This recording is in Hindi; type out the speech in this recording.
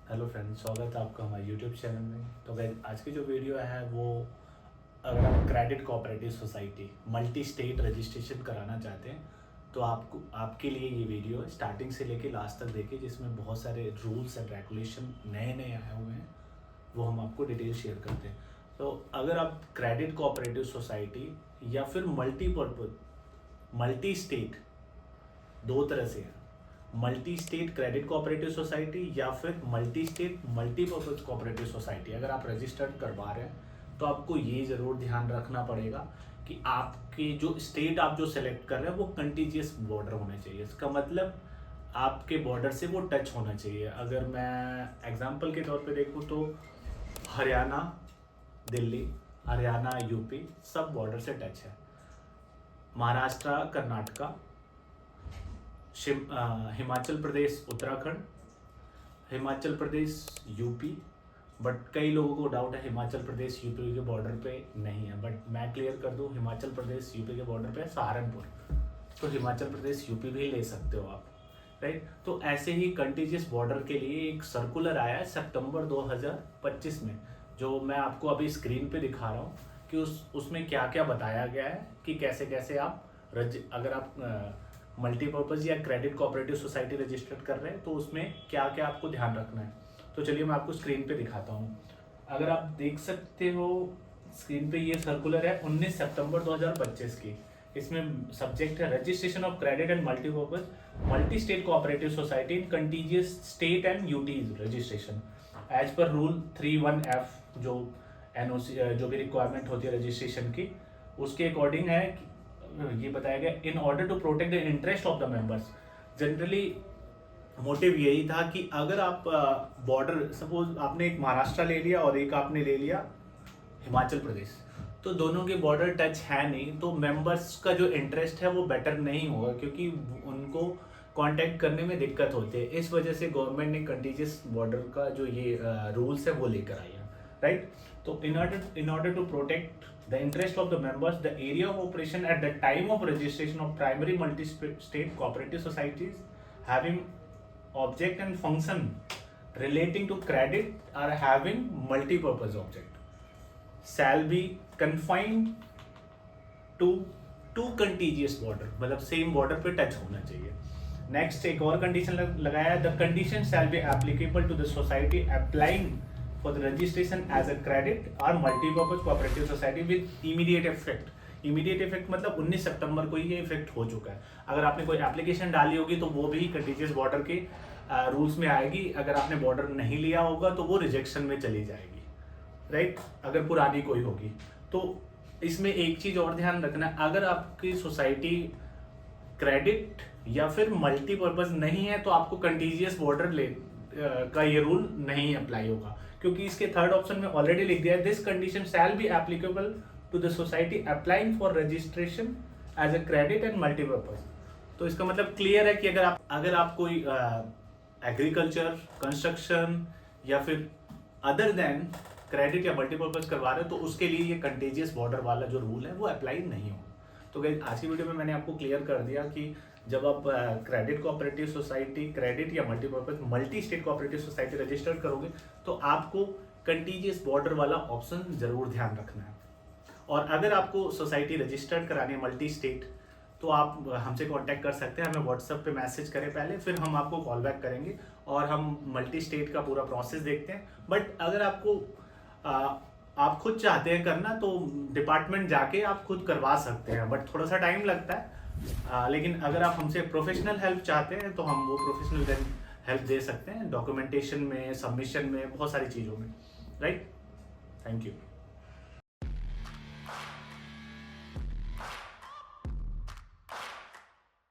हेलो फ्रेंड्स, स्वागत है आपका हमारे यूट्यूब चैनल में। तो गाइस, आज की जो वीडियो है वो, अगर आप credit cooperative society multi state registration कराना चाहते हैं तो आपको आपके लिए ये वीडियो है। स्टार्टिंग से लेके लास्ट तक देखिए, जिसमें बहुत सारे रूल्स एंड रेगुलेशन नए नए आए हुए हैं, वो हम आपको डिटेल शेयर करते हैं। तो अगर आप क्रेडिट कोऑपरेटिव सोसाइटी या फिर मल्टीपर्पज मल्टी स्टेट, दो तरह से है, multi state credit cooperative society या फिर multi state multipurpose cooperative society अगर आप रजिस्टर्ड करवा रहे हैं तो आपको ये ज़रूर ध्यान रखना पड़ेगा कि आपके जो स्टेट आप जो सेलेक्ट कर रहे हैं वो कंटीजियस बॉर्डर होने चाहिए। इसका मतलब आपके बॉर्डर से वो टच होना चाहिए। अगर मैं एग्जांपल के तौर पे देखूँ तो हरियाणा दिल्ली, हरियाणा यूपी सब बॉर्डर से टच है। महाराष्ट्र कर्नाटका, हिमाचल प्रदेश उत्तराखंड, हिमाचल प्रदेश यूपी। बट कई लोगों को डाउट है हिमाचल प्रदेश यूपी के बॉर्डर पे नहीं है, बट मैं क्लियर कर दूं, हिमाचल प्रदेश यूपी के बॉर्डर पे है सहारनपुर, तो हिमाचल प्रदेश यूपी भी ले सकते हो आप, राइट। तो ऐसे ही कंटीजियस बॉर्डर के लिए एक सर्कुलर आया है सितंबर 2025 में, जो मैं आपको अभी स्क्रीन पे दिखा रहा हूँ कि उसमें क्या क्या बताया गया है कि कैसे कैसे आप अगर आप मल्टीपर्पज़ या क्रेडिट कोऑपरेटिव सोसाइटी रजिस्टर्ड कर रहे हैं तो उसमें क्या क्या आपको ध्यान रखना है। तो चलिए मैं आपको स्क्रीन पे दिखाता हूँ। अगर आप देख सकते हो स्क्रीन पे, ये सर्कुलर है 19 सितंबर 2025 की। इसमें सब्जेक्ट है registration of credit and multipurpose multi state cooperative society in contiguous state and UTs registration as per rule 31F, जो एनओसी जो भी रिक्वायरमेंट होती है रजिस्ट्रेशन की, उसके अकॉर्डिंग है। ये बताया गया in order to protect the interest of the members. Generally motive यही था कि अगर आप बॉर्डर, सपोज आपने एक महाराष्ट्र ले लिया और एक आपने ले लिया हिमाचल प्रदेश, तो दोनों के बॉर्डर टच है नहीं, तो मेंबर्स का जो इंटरेस्ट है वो बेटर नहीं होगा, क्योंकि उनको कांटेक्ट करने में दिक्कत होती है। इस वजह से गवर्नमेंट ने कंटीजियस बॉर्डर का जो ये रूल्स है वो लेकर आई है, राइट। तो in order to protect the interest of the members, the area of operation at the time of registration of primary multi-state cooperative societies having object and function relating to credit are having multi-purpose object shall be confined to two contiguous border, मतलब सेम बॉर्डर पे टच होना चाहिए। नेक्स्ट एक और कंडीशन लगाया है, the condition shall be applicable to the society applying for the registration as a credit or multi-purpose cooperative society with immediate effect। immediate effect मतलब 19 सितंबर को ही ये इफेक्ट हो चुका है। अगर आपने कोई एप्लीकेशन डाली होगी तो वो भी कंटीजियस बॉर्डर के रूल्स में आएगी। अगर आपने बॉर्डर नहीं लिया होगा तो वो रिजेक्शन में चली जाएगी, राइट। अगर पुरानी कोई होगी तो इसमें एक चीज और ध्यान रखना, अगर आपकी सोसाइटी क्रेडिट या फिर मल्टीपर्पज नहीं है तो आपको कंटीजियस बॉर्डर का ये रूल नहीं अप्लाई होगा, क्योंकि इसके थर्ड ऑप्शन में ऑलरेडी लिख दिया है this condition shall be applicable to the society applying for registration as a credit and multipurpose. तो इसका मतलब क्लियर है कि अगर आप कोई एग्रीकल्चर, कंस्ट्रक्शन या फिर अदर देन क्रेडिट या मल्टीपर्पज करवा रहे हो तो उसके लिए ये कंटेजियस बॉर्डर वाला जो रूल है वो अप्लाई नहीं होगा। तो गाइस, आज की वीडियो में मैंने आपको क्लियर कर दिया कि जब आप क्रेडिट कोऑपरेटिव सोसाइटी, क्रेडिट या multipurpose multi state cooperative society register करोगे तो आपको कंटीजियस बॉर्डर वाला ऑप्शन जरूर ध्यान रखना है। और अगर आपको सोसाइटी रजिस्टर्ड करानी है मल्टी स्टेट तो आप हमसे कांटेक्ट कर सकते हैं। हमें व्हाट्सएप पे मैसेज करें पहले, फिर हम आपको कॉल बैक करेंगे और हम मल्टी स्टेट का पूरा प्रोसेस देखते हैं। बट अगर आप खुद चाहते हैं करना तो डिपार्टमेंट जाके आप खुद करवा सकते हैं, बट थोड़ा सा टाइम लगता है। लेकिन अगर आप हमसे प्रोफेशनल हेल्प चाहते हैं तो हम वो प्रोफेशनल हेल्प दे सकते हैं, डॉक्यूमेंटेशन में, सबमिशन में, बहुत सारी चीज़ों में, राइट। Thank you.